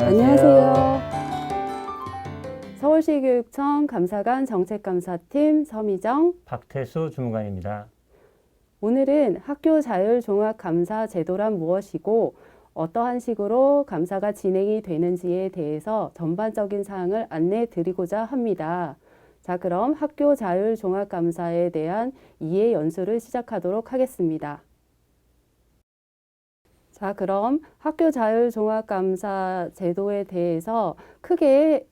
안녕하세요. 서울시 교육청 감사관 정책감사팀 서미정, 박태수 주무관입니다. 오늘은 학교 자율 종합 감사 제도란 무엇이고 어떠한 식으로 감사가 진행이 되는지에 대해서 전반적인 사항을 안내해 드리고자 합니다. 자, 그럼 학교 자율 종합 감사에 대한 이해 연수를 시작하도록 하겠습니다. 자, 그럼 학교 자율 종합 감사 제도에 대해서 크게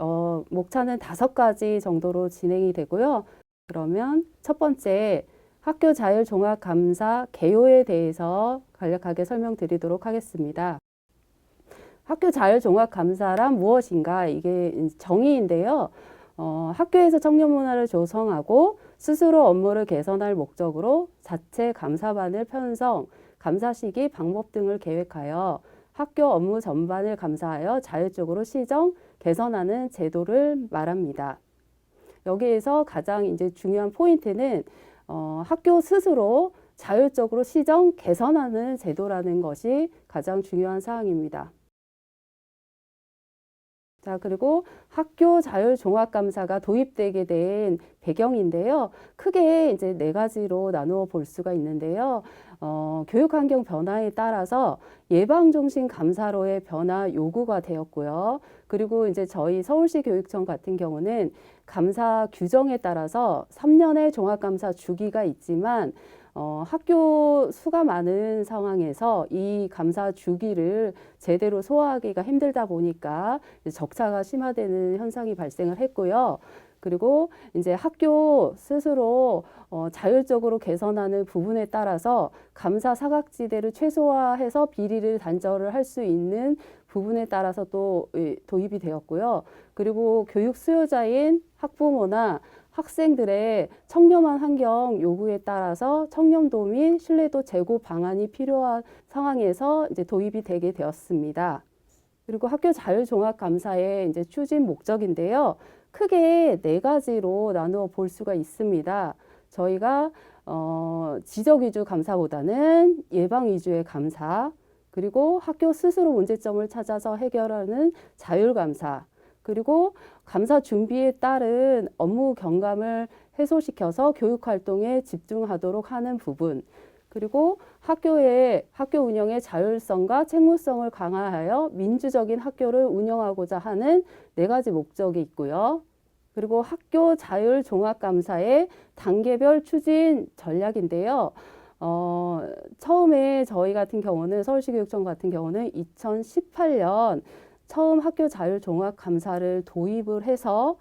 목차는 5가지 정도로 진행이 되고요. 그러면 첫 번째 학교 자율 종합 감사 개요에 대해서 간략하게 설명드리도록 하겠습니다. 학교 자율 종합 감사란 무엇인가? 이게 정의인데요. 학교에서 청년 문화를 조성하고 스스로 업무를 개선할 목적으로 자체 감사반을 편성, 감사 시기, 방법 등을 계획하여 학교 업무 전반을 감사하여 자율적으로 시정, 개선하는 제도를 말합니다. 여기에서 가장 이제 중요한 포인트는 학교 스스로 자율적으로 시정, 개선하는 제도라는 것이 가장 중요한 사항입니다. 자, 그리고 학교 자율 종합 감사가 도입되게 된 배경인데요. 크게 이제 4가지로 나누어 볼 수가 있는데요. 교육 환경 변화에 따라서 예방 중심 감사로의 변화 요구가 되었고요. 그리고 이제 저희 서울시 교육청 같은 경우는 감사 규정에 따라서 3년의 종합 감사 주기가 있지만 학교 수가 많은 상황에서 이 감사 주기를 제대로 소화하기가 힘들다 보니까 적차가 심화되는 현상이 발생을 했고요. 그리고 이제 학교 스스로 자율적으로 개선하는 부분에 따라서 감사 사각지대를 최소화해서 비리를 단절을 할 수 있는 부분에 따라서 또 도입이 되었고요. 그리고 교육 수요자인 학부모나 학생들의 청렴한 환경 요구에 따라서 청렴도 및 신뢰도 제고 방안이 필요한 상황에서 이제 도입이 되게 되었습니다. 그리고 학교 자율종합감사의 이제 추진 목적인데요. 크게 4가지로 나누어 볼 수가 있습니다. 저희가 지적 위주 감사보다는 예방 위주의 감사, 그리고 학교 스스로 문제점을 찾아서 해결하는 자율 감사, 그리고 감사 준비에 따른 업무 경감을 해소시켜서 교육 활동에 집중하도록 하는 부분, 그리고 학교 운영의 자율성과 책무성을 강화하여 민주적인 학교를 운영하고자 하는 4가지 목적이 있고요. 그리고 학교 자율 종합 감사의 단계별 추진 전략인데요. 처음에 저희 같은 경우는 서울시교육청 같은 경우는 2018년 처음 학교 자율 종합 감사를 도입을 해서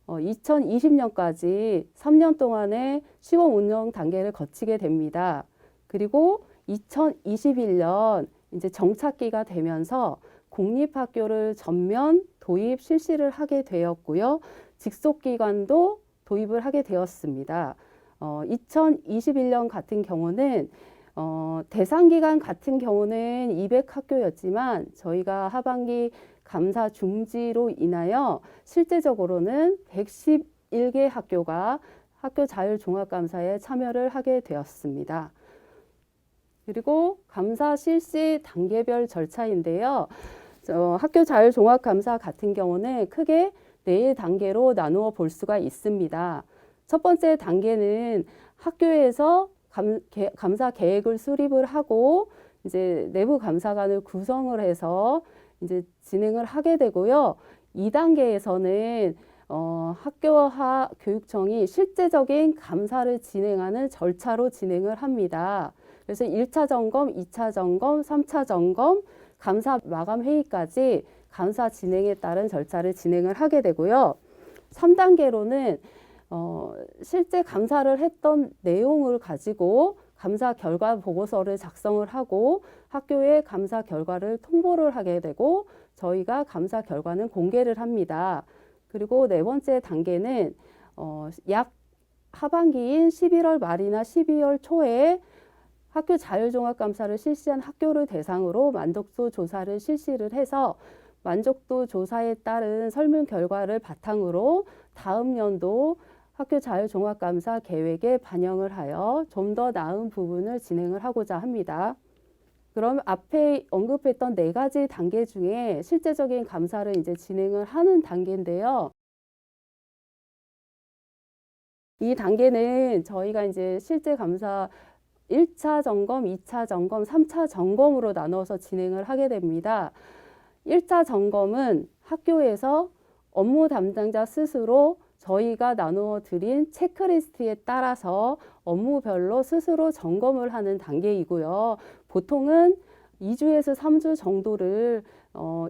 2020년까지 3년 동안의 시범 운영 단계를 거치게 됩니다. 그리고 2021년 이제 정착기가 되면서 공립학교를 전면 도입 실시를 하게 되었고요. 직속기관도 도입을 하게 되었습니다. 2021년 같은 경우는 대상기간 같은 경우는 200학교였지만 저희가 하반기 감사 중지로 인하여 실제적으로는 111개 학교가 학교 자율 종합 감사에 참여를 하게 되었습니다. 그리고 감사 실시 단계별 절차인데요. 학교 자율 종합 감사 같은 경우는 크게 4단계로 나누어 볼 수가 있습니다. 첫 번째 단계는 학교에서 감사 계획을 수립을 하고 이제 내부 감사관을 구성을 해서 이제 진행을 하게 되고요. 2단계에서는 학교와 교육청이 실제적인 감사를 진행하는 절차로 진행을 합니다. 그래서 1차 점검, 2차 점검, 3차 점검, 감사 마감 회의까지 감사 진행에 따른 절차를 진행을 하게 되고요. 3단계로는 실제 감사를 했던 내용을 가지고 감사 결과 보고서를 작성을 하고 학교에 감사 결과를 통보를 하게 되고 저희가 감사 결과는 공개를 합니다. 그리고 4번째 단계는 약 하반기인 11월 말이나 12월 초에 학교 자율종합감사를 실시한 학교를 대상으로 만족도 조사를 실시를 해서 만족도 조사에 따른 설문 결과를 바탕으로 다음 연도 학교 자율종합감사 계획에 반영을 하여 좀 더 나은 부분을 진행을 하고자 합니다. 그럼 앞에 언급했던 네 가지 단계 중에 실제적인 감사를 이제 진행을 하는 단계인데요. 이 단계는 저희가 이제 실제 감사 1차 점검, 2차 점검, 3차 점검으로 나눠서 진행을 하게 됩니다. 1차 점검은 학교에서 업무 담당자 스스로 저희가 나누어 드린 체크리스트에 따라서 업무별로 스스로 점검을 하는 단계이고요. 보통은 2주에서 3주 정도를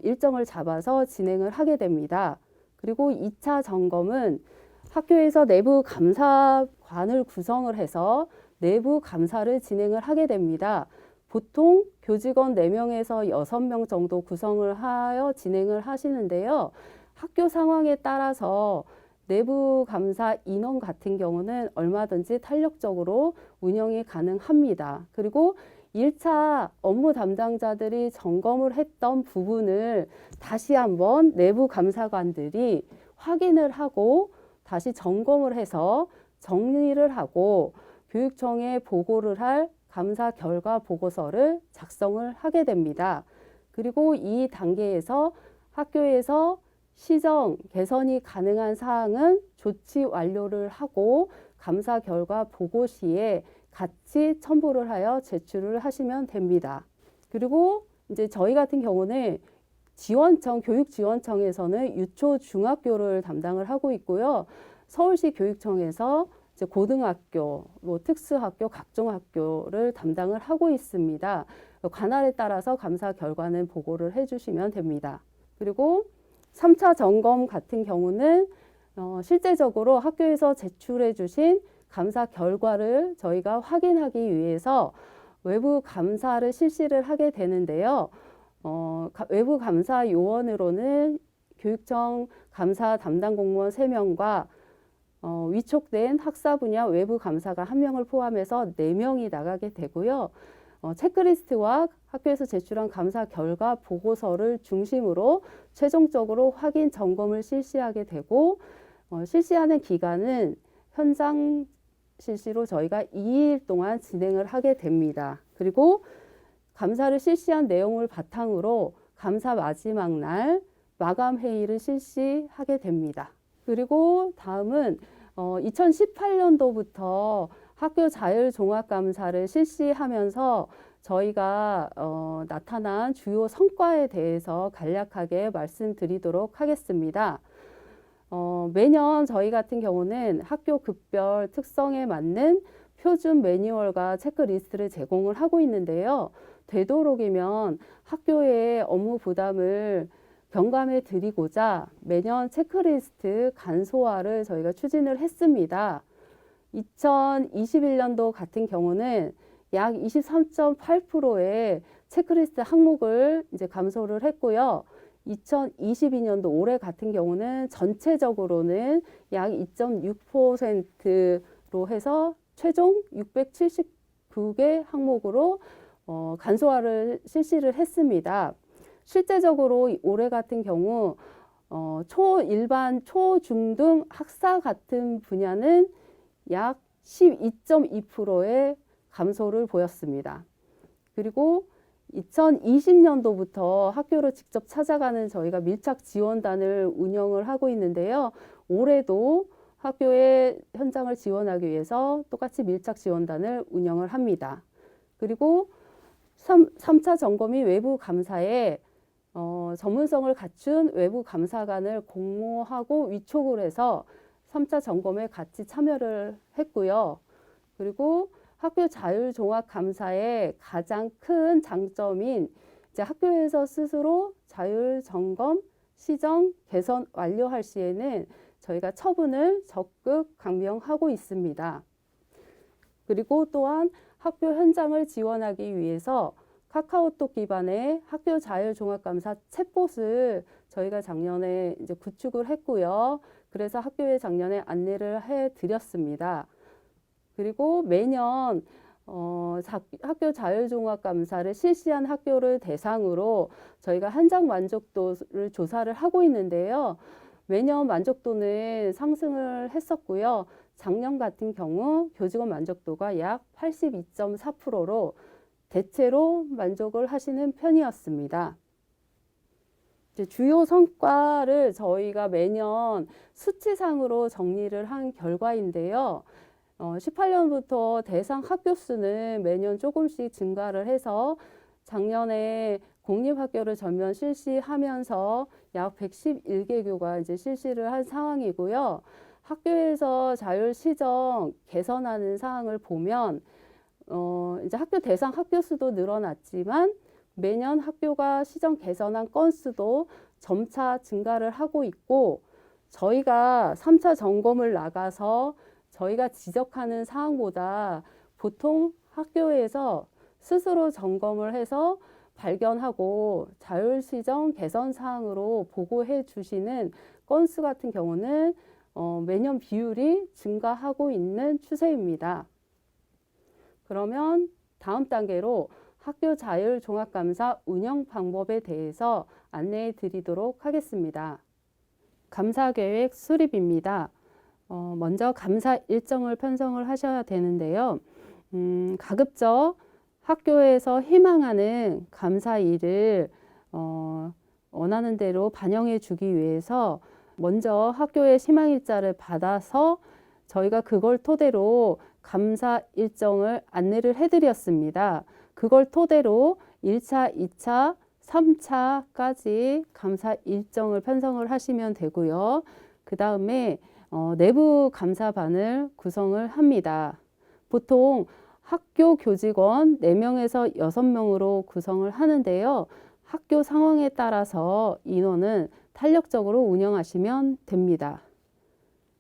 일정을 잡아서 진행을 하게 됩니다. 그리고 2차 점검은 학교에서 내부 감사관을 구성을 해서 내부 감사를 진행을 하게 됩니다. 보통 교직원 4명에서 6명 정도 구성을 하여 진행을 하시는데요. 학교 상황에 따라서 내부 감사 인원 같은 경우는 얼마든지 탄력적으로 운영이 가능합니다. 그리고 1차 업무 담당자들이 점검을 했던 부분을 다시 한번 내부 감사관들이 확인을 하고 다시 점검을 해서 정리를 하고 교육청에 보고를 할 감사 결과 보고서를 작성을 하게 됩니다. 그리고 이 단계에서 학교에서 시정, 개선이 가능한 사항은 조치 완료를 하고 감사 결과 보고 시에 같이 첨부를 하여 제출을 하시면 됩니다. 그리고 이제 저희 같은 경우는 지원청, 교육지원청에서는 유초 중학교를 담당을 하고 있고요. 서울시 교육청에서 이제 고등학교, 특수학교, 각종 학교를 담당을 하고 있습니다. 관할에 따라서 감사 결과는 보고를 해주시면 됩니다. 그리고 3차 점검 같은 경우는 실제적으로 학교에서 제출해 주신 감사 결과를 저희가 확인하기 위해서 외부 감사를 실시를 하게 되는데요. 외부 감사 요원으로는 교육청 감사 담당 공무원 3명과 위촉된 학사 분야 외부 감사가 1명을 포함해서 4명이 나가게 되고요. 체크리스트와 학교에서 제출한 감사 결과 보고서를 중심으로 최종적으로 확인 점검을 실시하게 되고 실시하는 기간은 현장 실시로 저희가 2일 동안 진행을 하게 됩니다. 그리고 감사를 실시한 내용을 바탕으로 감사 마지막 날 마감 회의를 실시하게 됩니다. 그리고 다음은 2018년도부터 학교 자율 종합 감사를 실시하면서 저희가 나타난 주요 성과에 대해서 간략하게 말씀드리도록 하겠습니다. 매년 저희 같은 경우는 학교 급별 특성에 맞는 표준 매뉴얼과 체크리스트를 제공을 하고 있는데요. 되도록이면 학교의 업무 부담을 경감해 드리고자 매년 체크리스트 간소화를 저희가 추진을 했습니다. 2021년도 같은 경우는 약 23.8%의 체크리스트 항목을 이제 감소를 했고요. 2022년도 올해 같은 경우는 전체적으로는 약 2.6%로 해서 최종 679개 항목으로 간소화를 실시를 했습니다. 실제적으로 올해 같은 경우 일반, 초중등 학사 같은 분야는 약 12.2%의 감소를 보였습니다. 그리고 2020년도부터 학교를 직접 찾아가는 저희가 밀착 지원단을 운영을 하고 있는데요. 올해도 학교의 현장을 지원하기 위해서 똑같이 밀착 지원단을 운영을 합니다. 그리고 3차 점검이 외부 감사에 전문성을 갖춘 외부 감사관을 공모하고 위촉을 해서 3차 점검에 같이 참여를 했고요. 그리고 학교 자율종합감사의 가장 큰 장점인 이제 학교에서 스스로 자율 점검, 시정, 개선 완료할 시에는 저희가 처분을 적극 강명하고 있습니다. 그리고 또한 학교 현장을 지원하기 위해서 카카오톡 기반의 학교 자율종합감사 챗봇을 저희가 작년에 이제 구축을 했고요. 그래서 학교에 작년에 안내를 해드렸습니다. 그리고 매년 학교 자율종합감사를 실시한 학교를 대상으로 저희가 현장 만족도를 조사를 하고 있는데요. 매년 만족도는 상승을 했었고요. 작년 같은 경우 교직원 만족도가 약 82.4%로 대체로 만족을 하시는 편이었습니다. 이제 주요 성과를 저희가 매년 수치상으로 정리를 한 결과인데요. 18년부터 대상 학교 수는 매년 조금씩 증가를 해서 작년에 공립학교를 전면 실시하면서 약 111개교가 이제 실시를 한 상황이고요. 학교에서 자율 시정 개선하는 사항을 보면 이제 학교 대상 학교 수도 늘어났지만 매년 학교가 시정 개선한 건수도 점차 증가를 하고 있고 저희가 3차 점검을 나가서 저희가 지적하는 사항보다 보통 학교에서 스스로 점검을 해서 발견하고 자율시정 개선 사항으로 보고해 주시는 건수 같은 경우는 매년 비율이 증가하고 있는 추세입니다. 그러면 다음 단계로 학교 자율 종합감사 운영 방법에 대해서 안내해 드리도록 하겠습니다. 감사 계획 수립입니다. 먼저 감사 일정을 편성을 하셔야 되는데요. 가급적 학교에서 희망하는 감사일을 원하는 대로 반영해 주기 위해서 먼저 학교의 희망일자를 받아서 저희가 그걸 토대로 감사 일정을 안내를 해드렸습니다. 그걸 토대로 1차, 2차, 3차까지 감사 일정을 편성을 하시면 되고요. 그 다음에 내부 감사반을 구성을 합니다. 보통 학교 교직원 4명에서 6명으로 구성을 하는데요. 학교 상황에 따라서 인원은 탄력적으로 운영하시면 됩니다.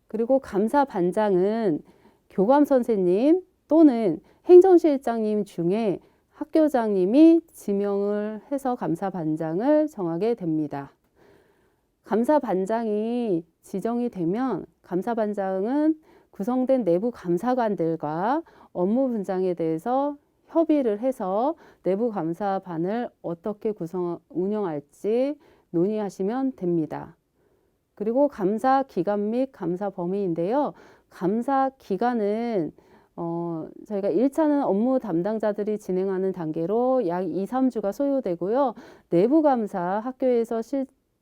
그리고 감사반장은 교감 선생님 또는 행정실장님 중에 학교장님이 지명을 해서 감사반장을 정하게 됩니다. 감사반장이 지정이 되면 감사반장은 구성된 내부 감사관들과 업무 분장에 대해서 협의를 해서 내부 감사반을 어떻게 운영할지 논의하시면 됩니다. 그리고 감사 기간 및 감사 범위인데요. 감사 기간은 저희가 1차는 업무 담당자들이 진행하는 단계로 약 2, 3주가 소요되고요. 내부 감사 학교에서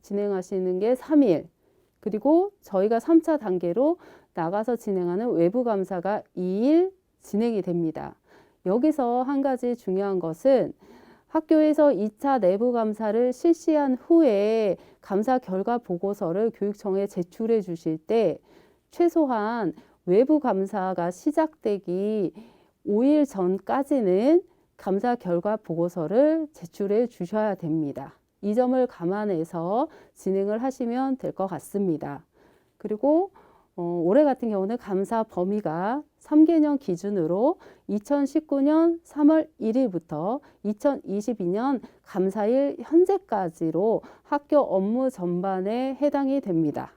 진행하시는 게 3일, 그리고 저희가 3차 단계로 나가서 진행하는 외부 감사가 2일 진행이 됩니다. 여기서 한 가지 중요한 것은 학교에서 2차 내부 감사를 실시한 후에 감사 결과 보고서를 교육청에 제출해 주실 때 최소한 외부 감사가 시작되기 5일 전까지는 감사 결과 보고서를 제출해 주셔야 됩니다. 이 점을 감안해서 진행을 하시면 될 것 같습니다. 그리고 올해 같은 경우는 감사 범위가 3개년 기준으로 2019년 3월 1일부터 2022년 감사일 현재까지로 학교 업무 전반에 해당이 됩니다.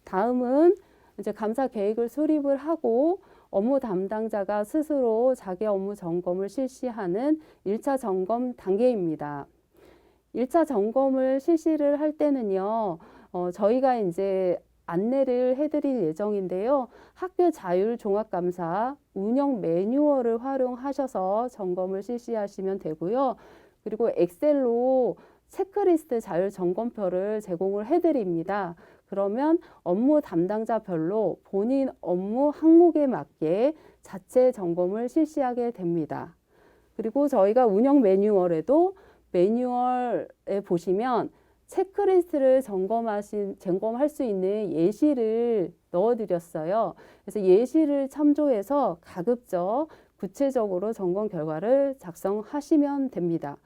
다음은 이제 감사 계획을 수립을 하고 업무 담당자가 스스로 자기 업무 점검을 실시하는 1차 점검 단계입니다. 1차 점검을 실시를 할 때는요, 저희가 이제 안내를 해드릴 예정인데요. 학교 자율 종합감사 운영 매뉴얼을 활용하셔서 점검을 실시하시면 되고요. 그리고 엑셀로 체크리스트 자율 점검표를 제공을 해드립니다. 그러면 업무 담당자별로 본인 업무 항목에 맞게 자체 점검을 실시하게 됩니다. 그리고 저희가 운영 매뉴얼에도 매뉴얼에 보시면 체크리스트를 점검할 수 있는 예시를 넣어드렸어요. 그래서 예시를 참조해서 가급적 구체적으로 점검 결과를 작성하시면 됩니다.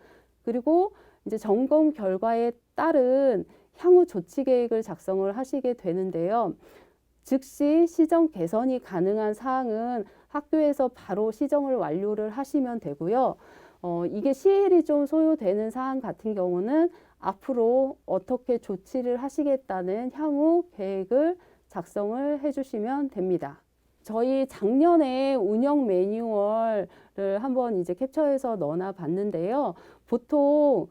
그리고 이제 점검 결과에 따른 향후 조치 계획을 작성을 하시게 되는데요. 즉시 시정 개선이 가능한 사항은 학교에서 바로 시정을 완료를 하시면 되고요. 이게 시일이 좀 소요되는 사항 같은 경우는 앞으로 어떻게 조치를 하시겠다는 향후 계획을 작성을 해주시면 됩니다. 저희 작년에 운영 매뉴얼을 한번 이제 캡처해서 넣어놔 봤는데요. 보통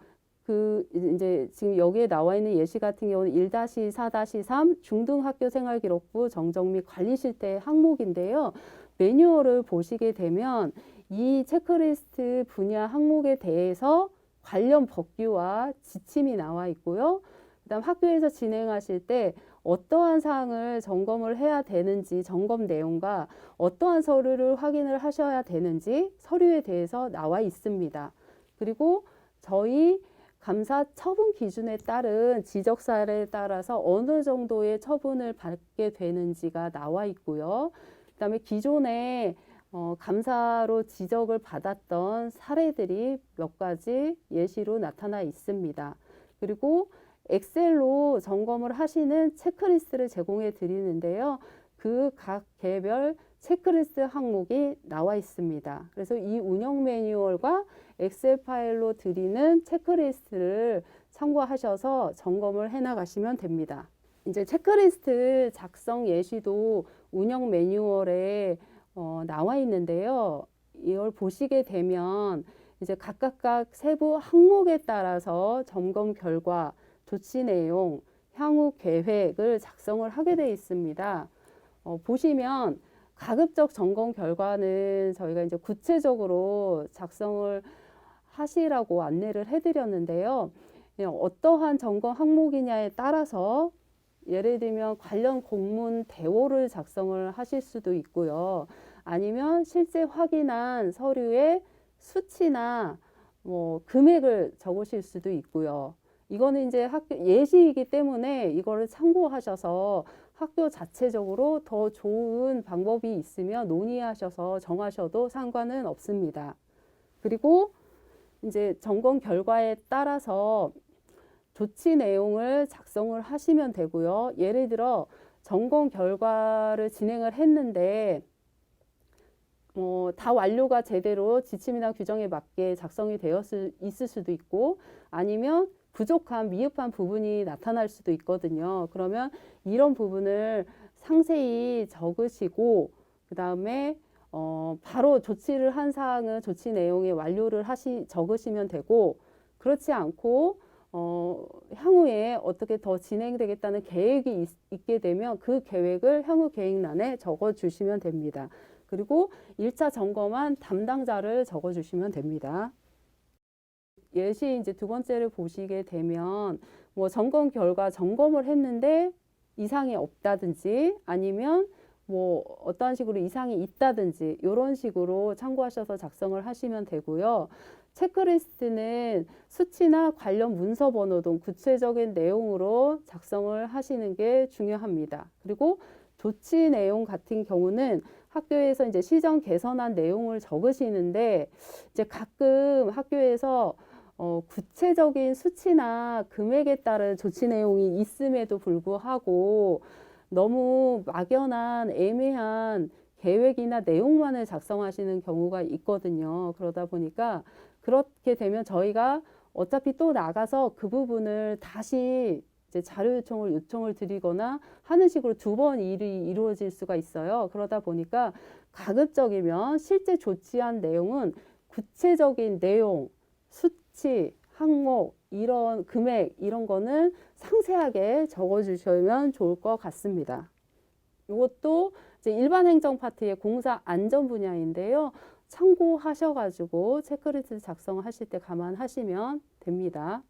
이제 지금 여기에 나와 있는 예시 같은 경우는 1-4-3 중등학교 생활기록부 정정 및 관리 실태 항목인데요. 매뉴얼을 보시게 되면 이 체크리스트 분야 항목에 대해서 관련 법규와 지침이 나와 있고요. 그다음 학교에서 진행하실 때 어떠한 사항을 점검을 해야 되는지 점검 내용과 어떠한 서류를 확인을 하셔야 되는지 서류에 대해서 나와 있습니다. 그리고 저희 감사 처분 기준에 따른 지적 사례에 따라서 어느 정도의 처분을 받게 되는지가 나와 있고요. 그다음에 기존에 감사로 지적을 받았던 사례들이 몇 가지 예시로 나타나 있습니다. 그리고 엑셀로 점검을 하시는 체크리스트를 제공해 드리는데요. 그 각 개별 체크리스트 항목이 나와 있습니다. 그래서 이 운영 매뉴얼과 엑셀 파일로 드리는 체크리스트를 참고하셔서 점검을 해 나가시면 됩니다. 이제 체크리스트 작성 예시도 운영 매뉴얼에 나와 있는데요. 이걸 보시게 되면 이제 각각 세부 항목에 따라서 점검 결과, 조치 내용, 향후 계획을 작성을 하게 되어 있습니다. 보시면 가급적 점검 결과는 저희가 이제 구체적으로 작성을 하시라고 안내를 해드렸는데요. 어떠한 점검 항목이냐에 따라서 예를 들면 관련 공문 대오를 작성을 하실 수도 있고요. 아니면 실제 확인한 서류의 수치나 뭐 금액을 적으실 수도 있고요. 이거는 이제 학교 예시이기 때문에 이거를 참고하셔서 학교 자체적으로 더 좋은 방법이 있으면 논의하셔서 정하셔도 상관은 없습니다. 그리고 이제 점검 결과에 따라서 조치 내용을 작성을 하시면 되고요. 예를 들어 점검 결과를 진행을 했는데 다 완료가 제대로 지침이나 규정에 맞게 작성이 있을 수도 있고 아니면 부족한 미흡한 부분이 나타날 수도 있거든요. 그러면 이런 부분을 상세히 적으시고 그 다음에 바로 조치를 한 사항은 조치 내용에 완료를 적으시면 되고 그렇지 않고 향후에 어떻게 더 진행되겠다는 계획이 있게 되면 그 계획을 향후 계획란에 적어 주시면 됩니다. 그리고 1차 점검한 담당자를 적어 주시면 됩니다. 예시 이제 두 번째를 보시게 되면 뭐 점검 결과 점검을 했는데 이상이 없다든지 아니면 뭐 어떠한 식으로 이상이 있다든지 이런 식으로 참고하셔서 작성을 하시면 되고요. 체크리스트는 수치나 관련 문서 번호 등 구체적인 내용으로 작성을 하시는 게 중요합니다. 그리고 조치 내용 같은 경우는 학교에서 이제 시정 개선한 내용을 적으시는데 이제 가끔 학교에서 구체적인 수치나 금액에 따른 조치 내용이 있음에도 불구하고 너무 막연한 애매한 계획이나 내용만을 작성하시는 경우가 있거든요. 그러다 보니까 그렇게 되면 저희가 어차피 또 나가서 그 부분을 다시 이제 자료 요청을 드리거나 하는 식으로 두 번 일이 이루어질 수가 있어요. 그러다 보니까 가급적이면 실제 조치한 내용은 구체적인 내용, 수치, 항목, 이런 금액 이런 거는 상세하게 적어주시면 좋을 것 같습니다. 이것도 이제 일반 행정 파트의 공사 안전 분야인데요. 참고하셔가지고 체크리스트 작성하실 때 감안하시면 됩니다.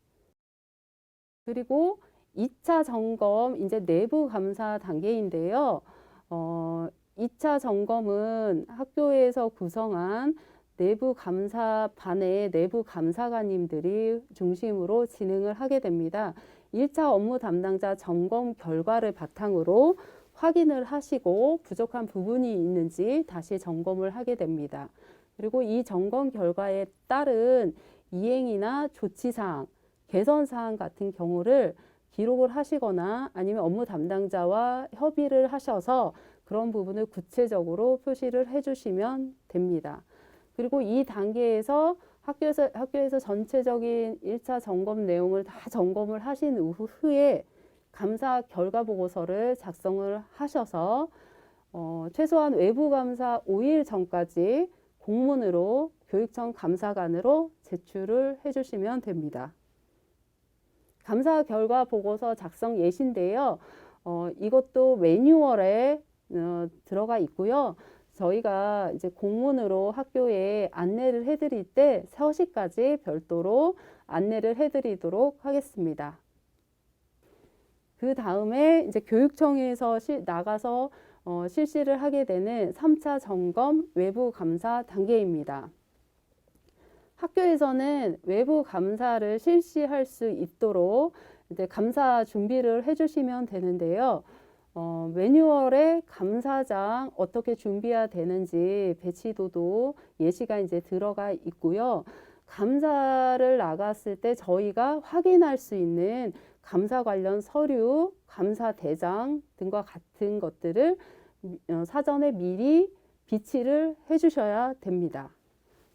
그리고 2차 점검 이제 내부 감사 단계인데요. 2차 점검은 학교에서 구성한 내부 감사반의 내부 감사관님들이 중심으로 진행을 하게 됩니다. 1차 업무 담당자 점검 결과를 바탕으로 확인을 하시고 부족한 부분이 있는지 다시 점검을 하게 됩니다. 그리고 이 점검 결과에 따른 이행이나 조치사항, 개선사항 같은 경우를 기록을 하시거나 아니면 업무 담당자와 협의를 하셔서 그런 부분을 구체적으로 표시를 해주시면 됩니다. 그리고 이 단계에서 학교에서 전체적인 1차 점검 내용을 다 점검을 하신 후에 감사 결과 보고서를 작성을 하셔서 최소한 외부 감사 5일 전까지 공문으로 교육청 감사관으로 제출을 해주시면 됩니다. 감사 결과 보고서 작성 예시인데요. 이것도 매뉴얼에 들어가 있고요. 저희가 이제 공문으로 학교에 안내를 해드릴 때 서식까지 별도로 안내를 해드리도록 하겠습니다. 그 다음에 이제 교육청에서 나가서 실시를 하게 되는 3차 점검 외부 감사 단계입니다. 학교에서는 외부 감사를 실시할 수 있도록 이제 감사 준비를 해주시면 되는데요. 매뉴얼에 감사장 어떻게 준비해야 되는지 배치도도 예시가 이제 들어가 있고요. 감사를 나갔을 때 저희가 확인할 수 있는 감사 관련 서류, 감사 대장 등과 같은 것들을 사전에 미리 비치를 해 주셔야 됩니다.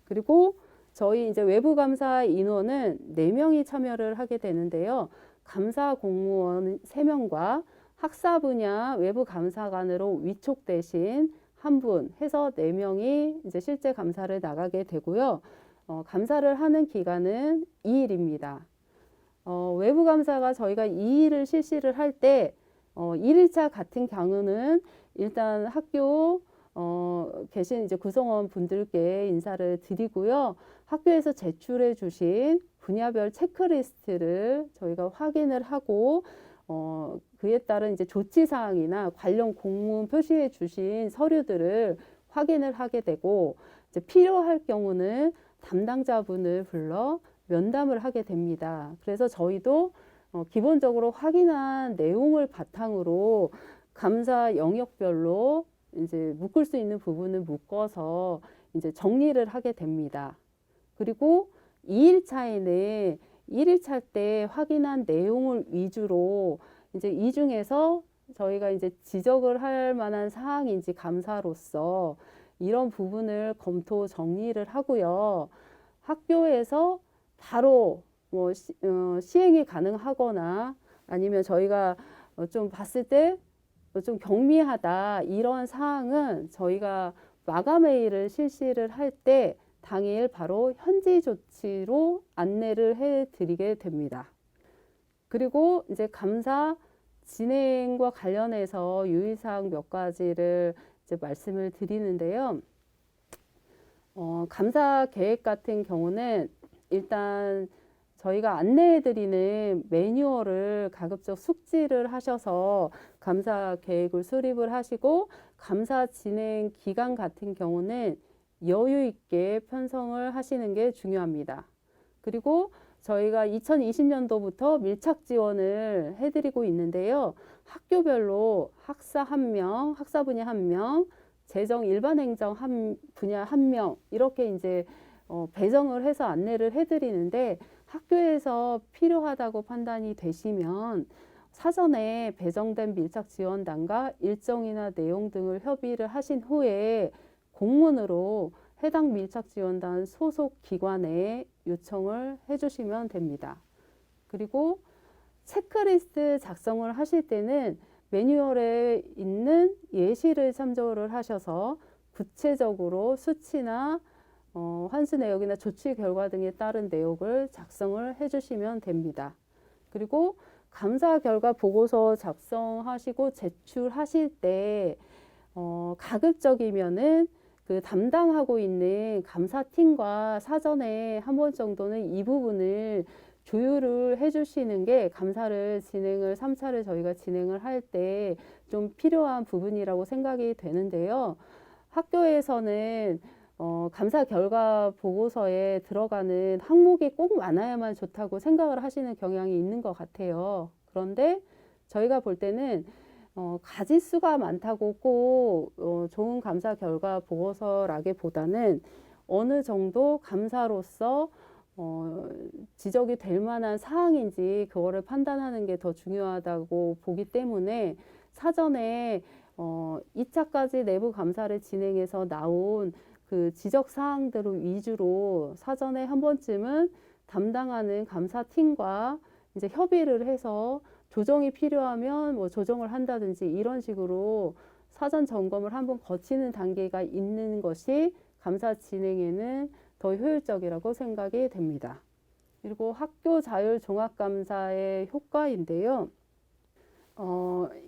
그리고 저희 이제 외부 감사 인원은 4명이 참여를 하게 되는데요. 감사 공무원 3명과 학사 분야 외부 감사관으로 위촉되신 한 분 해서 4명이 이제 실제 감사를 나가게 되고요. 감사를 하는 기간은 2일입니다. 외부 감사가 저희가 2일을 실시를 할 때 1일차 같은 경우는 일단 학교 계신 이제 구성원 분들께 인사를 드리고요. 학교에서 제출해 주신 분야별 체크리스트를 저희가 확인을 하고 그에 따른 이제 조치 사항이나 관련 공문 표시해 주신 서류들을 확인을 하게 되고 이제 필요할 경우는 담당자분을 불러 면담을 하게 됩니다. 그래서 저희도 기본적으로 확인한 내용을 바탕으로 감사 영역별로 이제 묶을 수 있는 부분을 묶어서 이제 정리를 하게 됩니다. 그리고 2일차에는 1일차 때 확인한 내용을 위주로 이제 이 중에서 저희가 이제 지적을 할 만한 사항인지 감사로서 이런 부분을 검토 정리를 하고요. 학교에서 바로 뭐 시행이 가능하거나 아니면 저희가 좀 봤을 때 좀 경미하다 이런 사항은 저희가 마감 회의를 실시를 할 때 당일 바로 현지 조치로 안내를 해 드리게 됩니다. 그리고 이제 감사 진행과 관련해서 유의사항 몇 가지를 이제 말씀을 드리는데요. 감사 계획 같은 경우는 일단 저희가 안내해드리는 매뉴얼을 가급적 숙지를 하셔서 감사 계획을 수립을 하시고 감사 진행 기간 같은 경우는 여유 있게 편성을 하시는 게 중요합니다. 그리고 저희가 2020년도부터 밀착 지원을 해드리고 있는데요. 학교별로 학사 1명, 학사 분야 1명, 재정 일반 행정 분야 1명 이렇게 이제 배정을 해서 안내를 해드리는데 학교에서 필요하다고 판단이 되시면 사전에 배정된 밀착 지원단과 일정이나 내용 등을 협의를 하신 후에 공문으로 해당 밀착 지원단 소속 기관에 요청을 해주시면 됩니다. 그리고 체크리스트 작성을 하실 때는 매뉴얼에 있는 예시를 참조를 하셔서 구체적으로 수치나 환수 내역이나 조치 결과 등에 따른 내용을 작성을 해주시면 됩니다. 그리고 감사 결과 보고서 작성하시고 제출하실 때 가급적이면은 그 담당하고 있는 감사팀과 사전에 한 번 정도는 이 부분을 조율을 해주시는 게 감사를 진행을 3차를 저희가 진행을 할 때 좀 필요한 부분이라고 생각이 되는데요. 학교에서는 감사 결과 보고서에 들어가는 항목이 꼭 많아야만 좋다고 생각을 하시는 경향이 있는 것 같아요. 그런데 저희가 볼 때는 가지수가 많다고 꼭 좋은 감사 결과 보고서라기보다는 어느 정도 감사로서 지적이 될 만한 사항인지 그거를 판단하는 게 더 중요하다고 보기 때문에 사전에 2차까지 내부 감사를 진행해서 나온 그 지적 사항들을 위주로 사전에 한 번쯤은 담당하는 감사팀과 이제 협의를 해서 조정이 필요하면 뭐 조정을 한다든지 이런 식으로 사전 점검을 한번 거치는 단계가 있는 것이 감사 진행에는 더 효율적이라고 생각이 됩니다. 그리고 학교 자율 종합 감사의 효과인데요.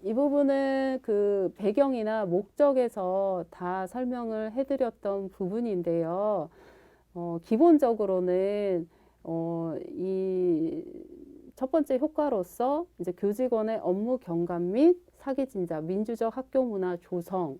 이 부분은 그 배경이나 목적에서 다 설명을 해드렸던 부분인데요. 기본적으로는 이 첫 번째 효과로서 이제 교직원의 업무 경감 및 사기 진작, 민주적 학교 문화 조성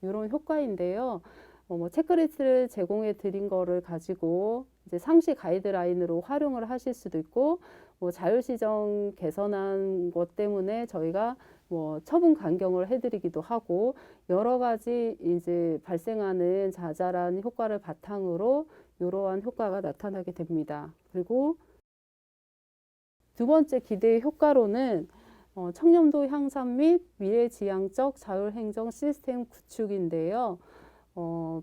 이런 효과인데요. 뭐 체크리스트를 제공해 드린 거를 가지고 이제 상시 가이드라인으로 활용을 하실 수도 있고, 뭐 자율시정 개선한 것 때문에 저희가 뭐 처분 강경을 해드리기도 하고, 여러 가지 이제 발생하는 자잘한 효과를 바탕으로 이러한 효과가 나타나게 됩니다. 그리고 두 번째 기대 효과로는 청렴도 향상 및 미래지향적 자율행정 시스템 구축인데요.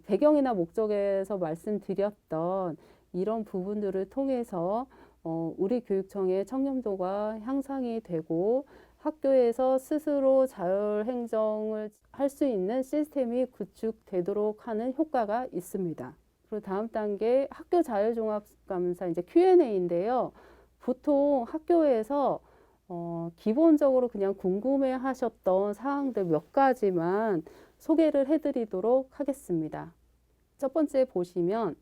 배경이나 목적에서 말씀드렸던 이런 부분들을 통해서 우리 교육청의 청렴도가 향상이 되고 학교에서 스스로 자율행정을 할 수 있는 시스템이 구축되도록 하는 효과가 있습니다. 그리고 다음 단계 학교 자율종합감사 이제 Q&A인데요. 보통 학교에서 기본적으로 그냥 궁금해 하셨던 사항들 몇 가지만 소개를 해드리도록 하겠습니다. 첫 번째 보시면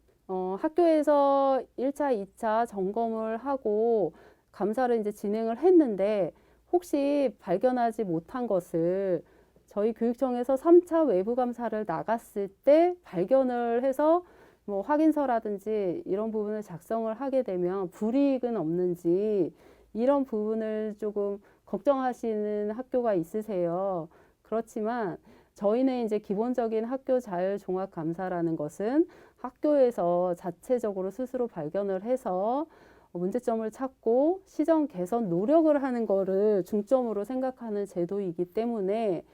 학교에서 1차, 2차 점검을 하고 감사를 이제 진행을 했는데 혹시 발견하지 못한 것을 저희 교육청에서 3차 외부 감사를 나갔을 때 발견을 해서 뭐 확인서라든지 이런 부분을 작성을 하게 되면 불이익은 없는지 이런 부분을 조금 걱정하시는 학교가 있으세요. 그렇지만 저희는 이제 기본적인 학교 자율 종합 감사라는 것은 학교에서 자체적으로 스스로 발견을 해서 문제점을 찾고 시정 개선 노력을 하는 거를 중점으로 생각하는 제도이기 때문에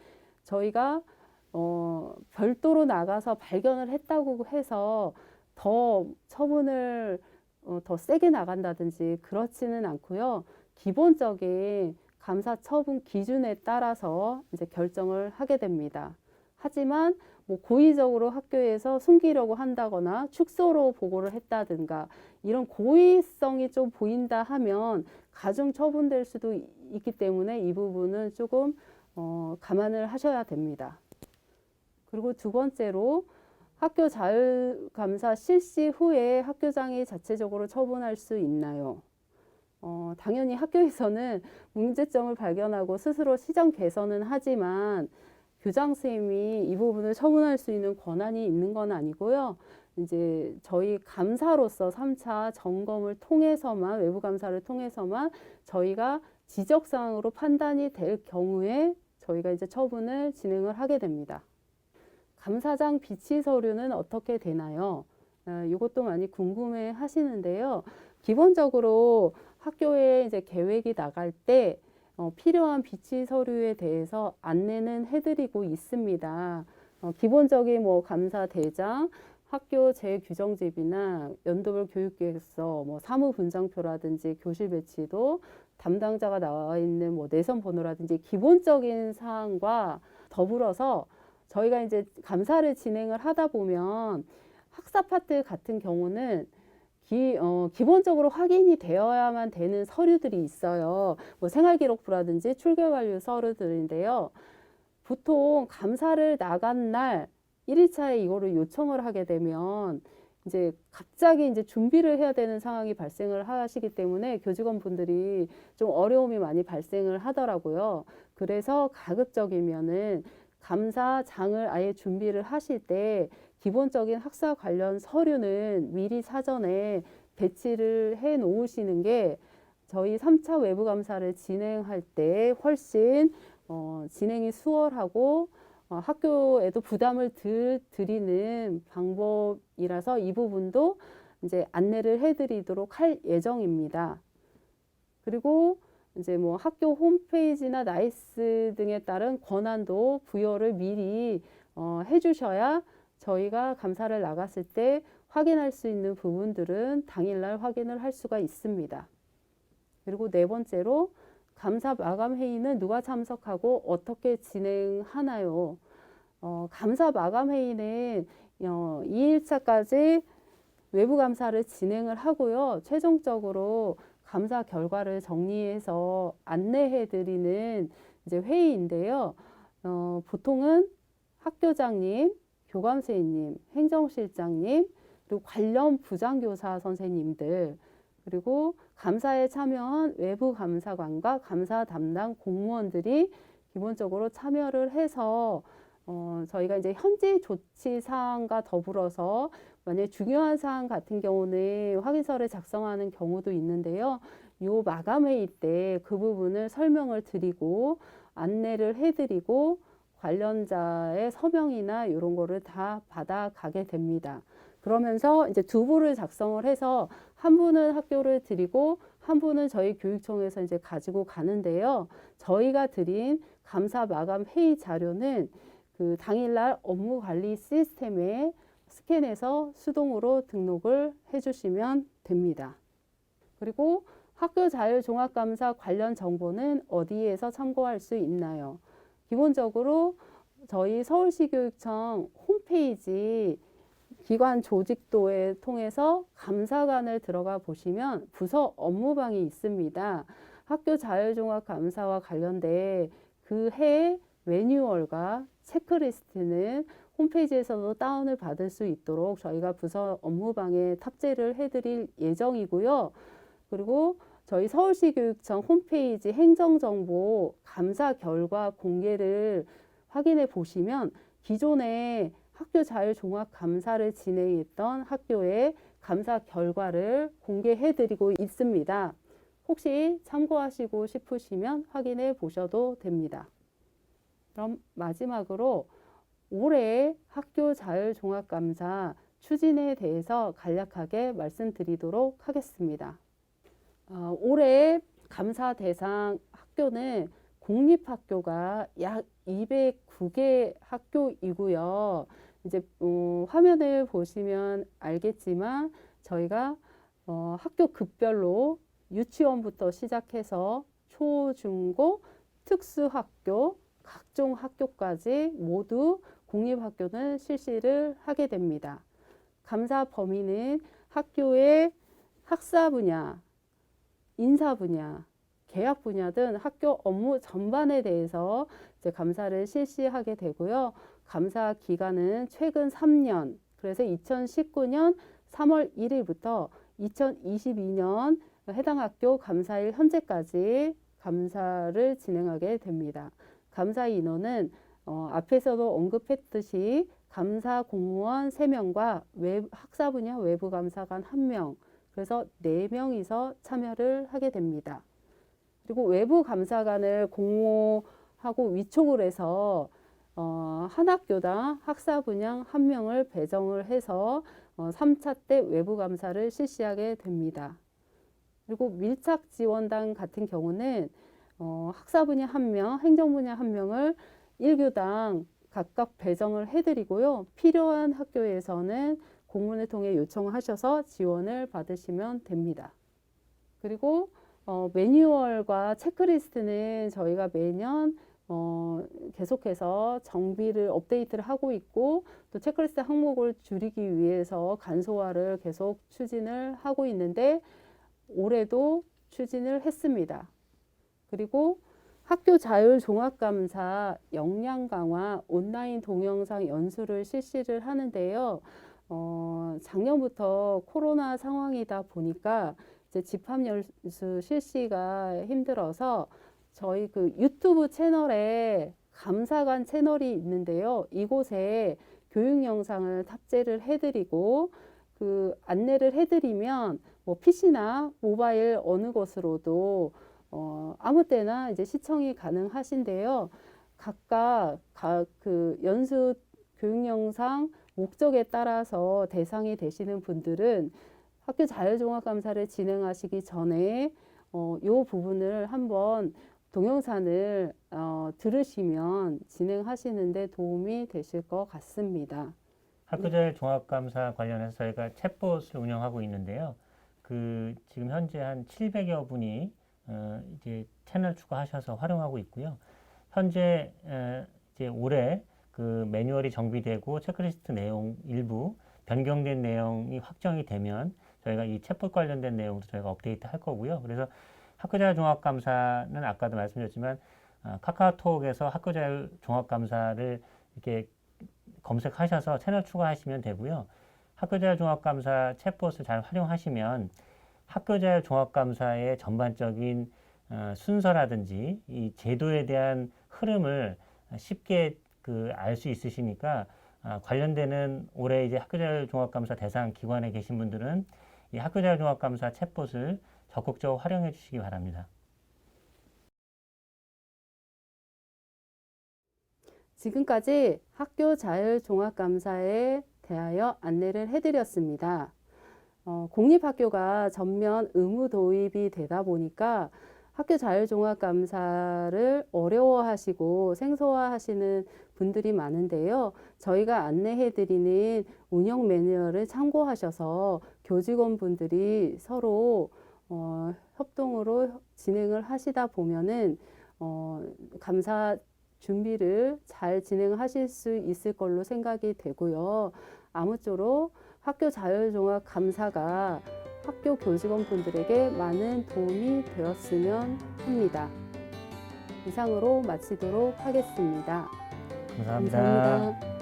저희가 별도로 나가서 발견을 했다고 해서 더 처분을 더 세게 나간다든지 그렇지는 않고요. 기본적인 감사 처분 기준에 따라서 이제 결정을 하게 됩니다. 하지만 뭐 고의적으로 학교에서 숨기려고 한다거나 축소로 보고를 했다든가 이런 고의성이 좀 보인다 하면 가중 처분될 수도 있기 때문에 이 부분은 조금 감안을 하셔야 됩니다. 그리고 두 번째로 학교 자율감사 실시 후에 학교장이 자체적으로 처분할 수 있나요? 당연히 학교에서는 문제점을 발견하고 스스로 시정 개선은 하지만 교장 선생님이 이 부분을 처분할 수 있는 권한이 있는 건 아니고요. 이제 저희 감사로서 3차 점검을 통해서만, 외부 감사를 통해서만 저희가 지적사항으로 판단이 될 경우에 저희가 이제 처분을 진행을 하게 됩니다. 감사장 비치 서류는 어떻게 되나요? 이것도 많이 궁금해 하시는데요. 기본적으로 학교에 이제 계획이 나갈 때 필요한 비치 서류에 대해서 안내는 해드리고 있습니다. 기본적인 뭐 감사 대장, 학교 재규정집이나 연도별 교육계획서, 뭐 사무분장표라든지 교실 배치도 담당자가 나와 있는 뭐 내선 번호라든지 기본적인 사항과 더불어서 저희가 이제 감사를 진행을 하다 보면 학사 파트 같은 경우는 기본적으로 확인이 되어야만 되는 서류들이 있어요. 뭐 생활기록부라든지 출결관료 서류들인데요. 보통 감사를 나간 날 1일차에 이거를 요청을 하게 되면 이제 갑자기 이제 준비를 해야 되는 상황이 발생을 하시기 때문에 교직원분들이 좀 어려움이 많이 발생을 하더라고요. 그래서 가급적이면은 감사장을 아예 준비를 하실 때 기본적인 학사 관련 서류는 미리 사전에 배치를 해 놓으시는 게 저희 3차 외부 감사를 진행할 때 훨씬 진행이 수월하고 학교에도 부담을 덜 드리는 방법이라서 이 부분도 이제 안내를 해드리도록 할 예정입니다. 그리고 이제 뭐 학교 홈페이지나 나이스 등에 따른 권한도 부여를 미리 해주셔야 저희가 감사를 나갔을 때 확인할 수 있는 부분들은 당일날 확인을 할 수가 있습니다. 그리고 네 번째로 감사 마감 회의는 누가 참석하고 어떻게 진행하나요? 감사 마감 회의는 2일차까지 외부 감사를 진행을 하고요. 최종적으로 감사 결과를 정리해서 안내해 드리는 이제 회의인데요. 보통은 학교장님, 교감선생님, 행정실장님, 그리고 관련 부장교사 선생님들, 그리고 감사에 참여한 외부 감사관과 감사 담당 공무원들이 기본적으로 참여를 해서 저희가 이제 현지 조치 사항과 더불어서 만약 중요한 사항 같은 경우는 확인서를 작성하는 경우도 있는데요. 요 마감 회의 때 그 부분을 설명을 드리고 안내를 해드리고 관련자의 서명이나 이런 거를 다 받아가게 됩니다. 그러면서 이제 두 부를 작성을 해서 한 분은 학교를 드리고 한 분은 저희 교육청에서 이제 가지고 가는데요. 저희가 드린 감사 마감 회의 자료는 그 당일날 업무 관리 시스템에 스캔해서 수동으로 등록을 해주시면 됩니다. 그리고 학교 자율 종합감사 관련 정보는 어디에서 참고할 수 있나요? 기본적으로 저희 서울시 교육청 홈페이지 기관 조직도에 통해서 감사관을 들어가 보시면 부서 업무방이 있습니다. 학교 자율종합감사와 관련된 그 해 매뉴얼과 체크리스트는 홈페이지에서도 다운을 받을 수 있도록 저희가 부서 업무방에 탑재를 해드릴 예정이고요. 그리고 저희 서울시 교육청 홈페이지 행정정보 감사 결과 공개를 확인해 보시면 기존에 학교 자율 종합 감사를 진행했던 학교의 감사 결과를 공개해 드리고 있습니다. 혹시 참고하시고 싶으시면 확인해 보셔도 됩니다. 그럼 마지막으로 올해 학교 자율 종합 감사 추진에 대해서 간략하게 말씀드리도록 하겠습니다. 올해 감사 대상 학교는 공립학교가 약 209개 학교이고요. 이제 화면을 보시면 알겠지만 저희가 학교 급별로 유치원부터 시작해서 초, 중, 고, 특수학교, 각종 학교까지 모두 공립학교는 실시를 하게 됩니다. 감사 범위는 학교의 학사 분야, 인사 분야, 계약 분야 등 학교 업무 전반에 대해서 이제 감사를 실시하게 되고요. 감사 기간은 최근 3년, 그래서 2019년 3월 1일부터 2022년 해당 학교 감사일 현재까지 감사를 진행하게 됩니다. 감사 인원은 앞에서도 언급했듯이 감사 공무원 3명과 학사 분야 외부 감사관 1명, 그래서 4명이서 참여를 하게 됩니다. 그리고 외부 감사관을 공모하고 위촉을 해서 한 학교당 학사 분양 1명을 배정을 해서 3차 때 외부 감사를 실시하게 됩니다. 그리고 밀착 지원단 같은 경우는 학사 분야 1명, 행정 분야 1명을 1교당 각각 배정을 해드리고요. 필요한 학교에서는 공문을 통해 요청하셔서 지원을 받으시면 됩니다. 그리고 매뉴얼과 체크리스트는 저희가 매년 계속해서 정비를 업데이트를 하고 있고 또 체크리스트 항목을 줄이기 위해서 간소화를 계속 추진을 하고 있는데 올해도 추진을 했습니다. 그리고 학교 자율 종합감사 역량 강화 온라인 동영상 연수를 실시를 하는데요. 작년부터 코로나 상황이다 보니까 이제 집합 연수 실시가 힘들어서 저희 그 유튜브 채널에 감사관 채널이 있는데요. 이곳에 교육 영상을 탑재를 해드리고 그 안내를 해드리면 뭐 PC나 모바일 어느 것으로도 아무 때나 이제 시청이 가능하신데요. 각각 그 연수 교육 영상 목적에 따라서 대상이 되시는 분들은 학교 자율종합감사를 진행하시기 전에 이 부분을 한번 동영상을 들으시면 진행하시는데 도움이 되실 것 같습니다. 학교자율 종합감사 관련해서 저희가 챗봇을 운영하고 있는데요. 그 지금 현재 한 700여 분이 이제 채널 추가하셔서 활용하고 있고요. 현재 이제 올해 그 매뉴얼이 정비되고 체크리스트 내용 일부 변경된 내용이 확정이 되면 저희가 이 챗봇 관련된 내용도 저희가 업데이트 할 거고요. 그래서 학교자율 종합감사는 아까도 말씀드렸지만 카카오톡에서 학교자율종합감사를 이렇게 검색하셔서 채널 추가하시면 되고요. 학교자율종합감사 챗봇을 잘 활용하시면 학교자율종합감사의 전반적인 순서라든지 이 제도에 대한 흐름을 쉽게 알 수 있으시니까 관련되는 올해 이제 학교자율종합감사 대상 기관에 계신 분들은 이 학교자율종합감사 챗봇을 적극적으로 활용해 주시기 바랍니다. 지금까지 학교 자율 종합감사에 대하여 안내를 해드렸습니다. 공립학교가 전면 의무 도입이 되다 보니까 학교 자율종합감사를 어려워하시고 생소화하시는 분들이 많은데요. 저희가 안내해드리는 운영 매뉴얼을 참고하셔서 교직원분들이 서로 협동으로 진행을 하시다 보면은 감사 준비를 잘 진행하실 수 있을 걸로 생각이 되고요. 아무쪼록 학교 자율종합 감사가 학교 교직원분들에게 많은 도움이 되었으면 합니다. 이상으로 마치도록 하겠습니다. 감사합니다. 감사합니다.